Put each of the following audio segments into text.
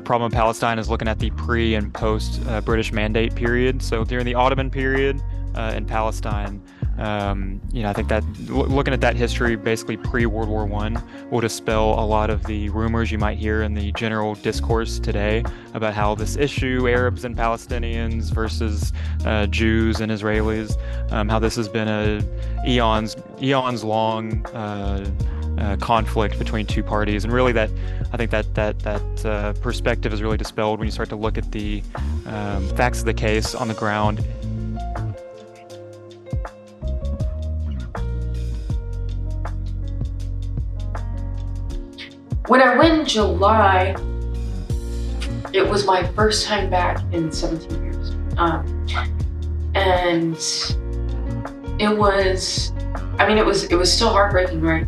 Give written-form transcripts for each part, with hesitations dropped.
problem in Palestine is looking at the pre and post British Mandate period. So during the Ottoman period in Palestine, I think that looking at that history, basically pre-World War I, will dispel a lot of the rumors you might hear in the general discourse today about how this issue, Arabs and Palestinians versus Jews and Israelis, how this has been a eons long conflict between two parties, and really I think that perspective is really dispelled when you start to look at the facts of the case on the ground. When I went in July, it was my first time back in 17 years. And it was still heartbreaking, right?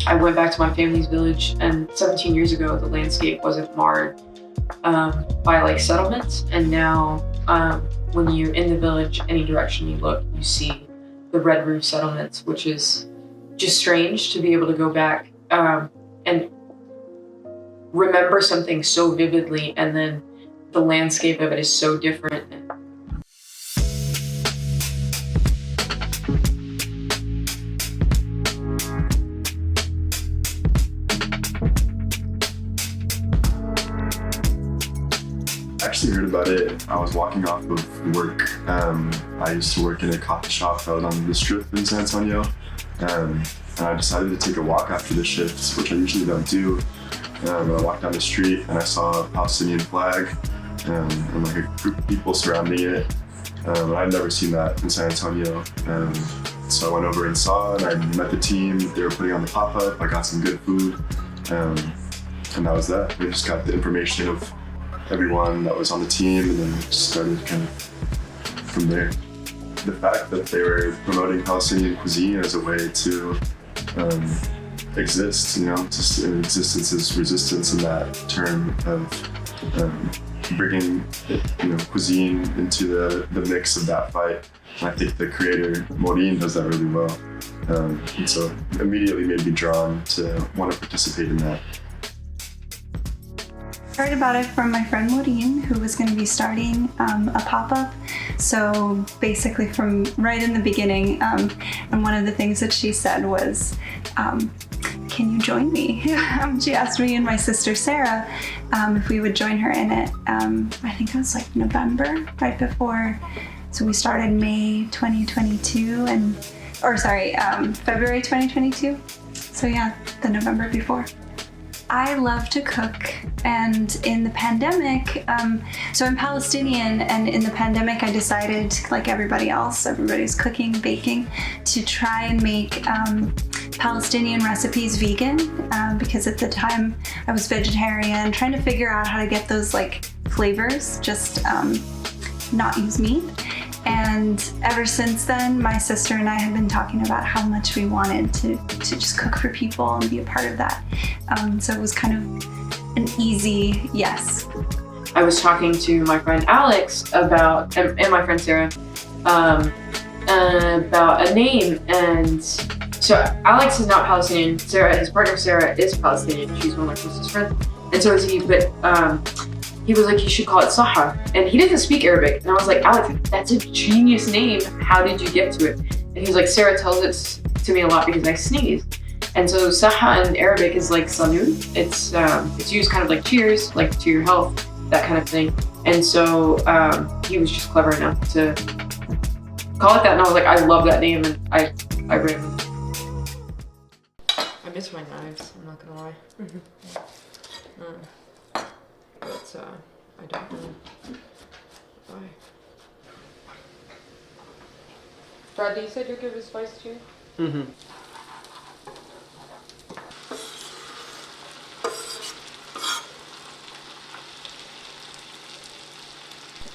I went back to my family's village, and 17 years ago, the landscape wasn't marred by like settlements. And now, when you're in the village, any direction you look, you see the red roof settlements, which is just strange to be able to go back and remember something so vividly, and then the landscape of it is so different. I actually heard about it. I was walking off of work. I used to work in a coffee shop out on the strip in San Antonio. And I decided to take a walk after the shifts, which I usually don't do. And I walked down the street and I saw a Palestinian flag and like a group of people surrounding it. I'd never seen that in San Antonio. So I went over and saw, and I met the team. They were putting on the pop-up. I got some good food. And that was that. We just got the information of everyone that was on the team, and then we just started kind of from there. The fact that they were promoting Palestinian cuisine as a way to exist, just in existence is resistance, in that term of bringing cuisine into the mix of that fight. And I think the creator Moureen does that really well, and so immediately made me drawn to want to participate in that. I heard about it from my friend Moureen, who was going to be starting a pop-up. So basically from right in the beginning, and one of the things that she said was, can you join me? She asked me and my sister Sarah if we would join her in it. I think it was like November, right before. So we started May 2022 February 2022. So yeah, the November before. I love to cook, and in the pandemic, so I'm Palestinian, and in the pandemic I decided, like everybody's cooking, baking, to try and make Palestinian recipes vegan, because at the time I was vegetarian, trying to figure out how to get those like flavors, just not use meat. And ever since then, my sister and I have been talking about how much we wanted to just cook for people and be a part of that. So it was kind of an easy yes. I was talking to my friend Alex and my friend Sarah about a name. And so Alex is not Palestinian. His partner Sarah is Palestinian. She's one of my closest friends. And so is he, but he was like, you should call it Saha. And he doesn't speak Arabic. And I was like, Alex, that's a genius name. How did you get to it? And he was like, Sarah tells it to me a lot because I sneeze. And so Saha in Arabic is like salud. It's used kind of like cheers, like to your health, that kind of thing. And so he was just clever enough to call it that. And I was like, I love that name. And I ran. I miss my knives, I'm not gonna lie. But I don't know why. Bradley, you said you'll give it spice too? Mm-hmm.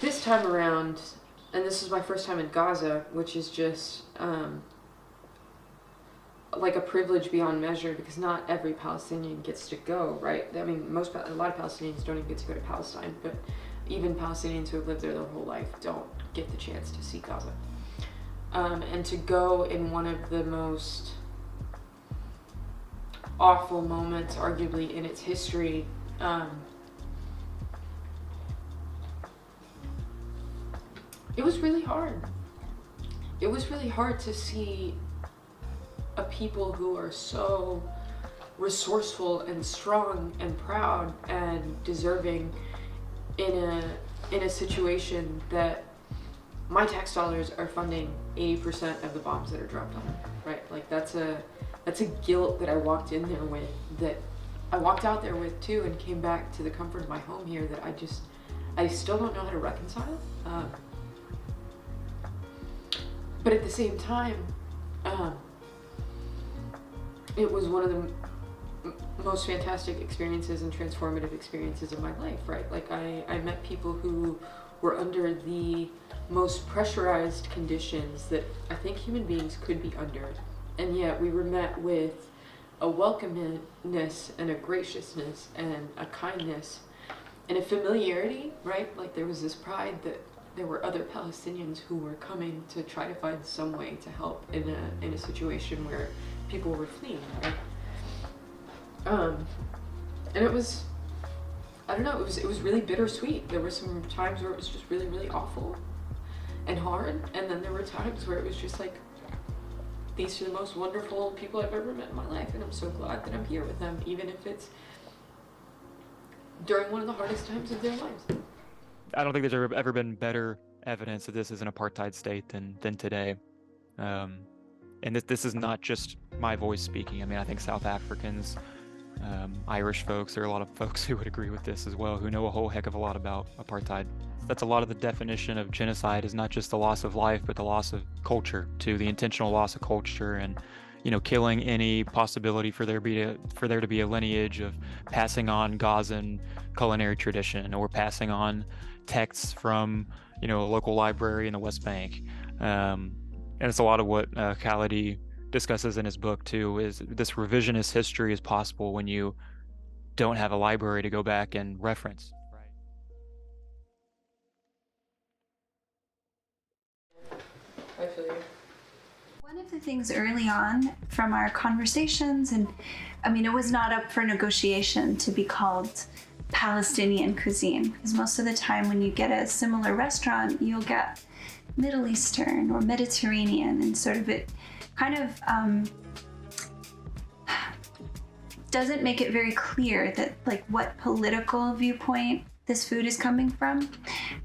This time around, and this is my first time in Gaza, which is just like a privilege beyond measure, because not every Palestinian gets to go, right? I mean, a lot of Palestinians don't even get to go to Palestine, but even Palestinians who have lived there their whole life don't get the chance to see Gaza. And to go in one of the most awful moments, arguably, in its history, it was really hard. It was really hard to see a people who are so resourceful and strong and proud and deserving in a situation that my tax dollars are funding 80% of the bombs that are dropped on them, right? Like that's a guilt that I walked in there with, that I walked out there with too, and came back to the comfort of my home here, that I still don't know how to reconcile. But at the same time, it was one of the most fantastic experiences and transformative experiences of my life, right? Like I met people who were under the most pressurized conditions that I think human beings could be under, and yet we were met with a welcomeness and a graciousness and a kindness and a familiarity, right? Like there was this pride that there were other Palestinians who were coming to try to find some way to help in a situation where people were fleeing, right? And it was, I don't know, it was really bittersweet. There were some times where it was just really, really awful and hard, and then there were times where it was just like, these are the most wonderful people I've ever met in my life, and I'm so glad that I'm here with them, even if it's during one of the hardest times of their lives. I don't think there's ever been better evidence that this is an apartheid state than today. And this is not just my voice speaking. I mean, I think South Africans, Irish folks, there are a lot of folks who would agree with this as well, who know a whole heck of a lot about apartheid. That's a lot of the definition of genocide, is not just the loss of life, but the loss of culture too, the intentional loss of culture, and killing any possibility for there to be a lineage of passing on Gazan culinary tradition, or passing on texts from a local library in the West Bank. And it's a lot of what Khalidi discusses in his book too, is this revisionist history is possible when you don't have a library to go back and reference. I feel you. One of the things early on from our conversations, and I mean, it was not up for negotiation to be called Palestinian cuisine, because most of the time when you get a similar restaurant, you'll get Middle Eastern or Mediterranean, and sort of it kind of doesn't make it very clear that like what political viewpoint this food is coming from.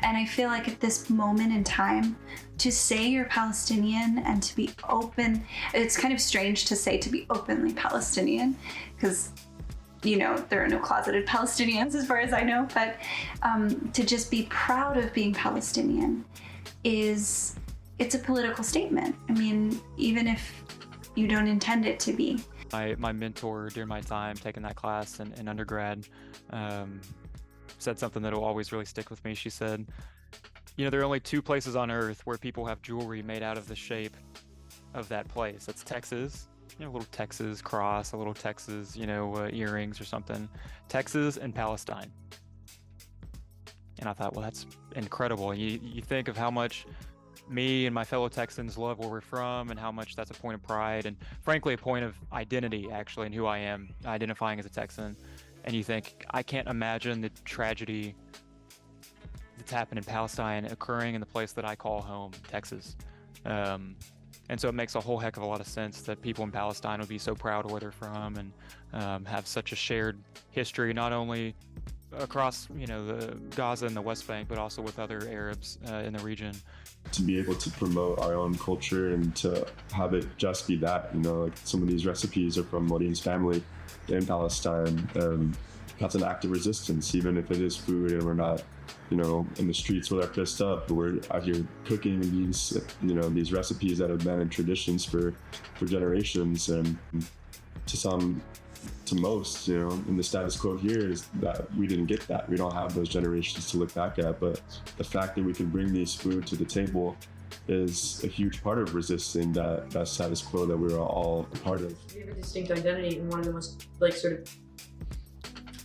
And I feel like at this moment in time, to say you're Palestinian and to be open, it's kind of strange to say to be openly Palestinian, because there are no closeted Palestinians as far as I know, but to just be proud of being Palestinian it's a political statement. I mean, even if you don't intend it to be. My mentor during my time taking that class in undergrad said something that will always really stick with me. She said, there are only two places on earth where people have jewelry made out of the shape of that place. That's Texas, a little Texas cross, a little Texas, earrings or something. Texas and Palestine. And I thought, well, that's incredible. You think of how much me and my fellow Texans love where we're from, and how much that's a point of pride, and frankly, a point of identity, actually, in who I am, identifying as a Texan. And you think, I can't imagine the tragedy that's happened in Palestine occurring in the place that I call home, Texas. And so it makes a whole heck of a lot of sense that people in Palestine would be so proud of where they're from, and have such a shared history, not only across the Gaza and the West Bank, but also with other Arabs in the region. To be able to promote our own culture and to have it just be that, like some of these recipes are from Moureen's family in Palestine. That's an act of resistance, even if it is food and we're not, in the streets with our fist up, but we're out here cooking these, these recipes that have been in traditions for generations. And to most, in the status quo here is that we didn't get that. We don't have those generations to look back at, but the fact that we can bring these food to the table is a huge part of resisting that status quo that we're all a part of. We have a distinct identity, and one of the most sort of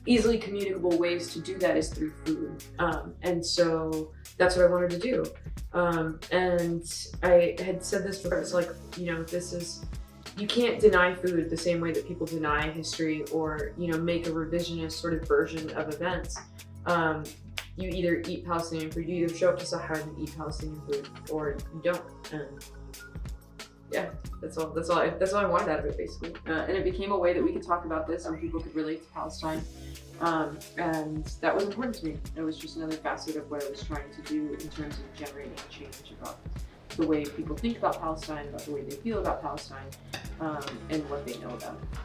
easily communicable ways to do that is through food. And so that's what I wanted to do. And I had said this before, it's like, you can't deny food the same way that people deny history or, make a revisionist sort of version of events. you either eat Palestinian food, you either show up to Saha and eat Palestinian food, or you don't. And yeah, that's all I wanted out of it, basically. And it became a way that we could talk about this and people could relate to Palestine. And that was important to me. It was just another facet of what I was trying to do in terms of generating change about the way people think about Palestine, about the way they feel about Palestine, and what they know about it.